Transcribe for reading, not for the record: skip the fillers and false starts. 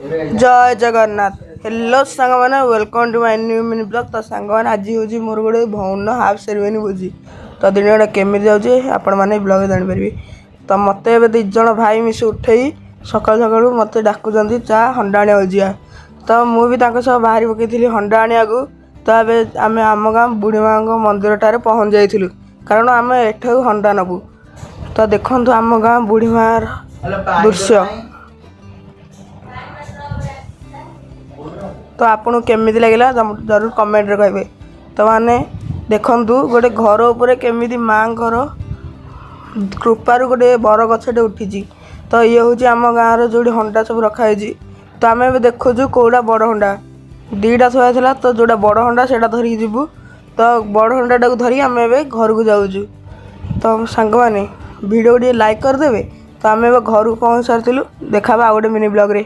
जय जगन्नाथ। हेलो सांग मैंने welcome to my new mini blog. तो सांग मैंने आज हूँ मोर गोटे भौन हाफ सेरेमनी भोजी। तो दिन गोटे केमी जाऊँगी आपण मैंने ब्लॉग जानीपर। तो मत दिज भाई मिसी उठे सका सका मत डाकुं चा हंडा आने जा। तो मुझे बाहरी पकई हंडा आने को। तो आम आम गाँ बुढ़ी माँ मंदिर टारे पहुँच जाइलु कारण आम एठ हंडा नबू। तो देखु आम गाँ बुढ़ी माँ दृश्य। तो आपको केमी लगे जरूर कमेंट रे कहे। तो माने देखु गोटे घर उपर केमी माँ कृपार गोटे बर गछटे उठी। तो ये हूँ आम गाँव जो हंडा सब रखाई। तो आम ए देखु कौटा बड़ हंडा दीटा थुआ। तो जोटा बड़ हंडा से धरिकी जीवु। तो बड़ हंडा टाक धरिकी आम ए घर को जाऊँ। तो सांग मैंने वीडियो लाइक करदे। तो आम घर को पहुँच सारी देखा आ गोटे मिनी ब्लॉग रे।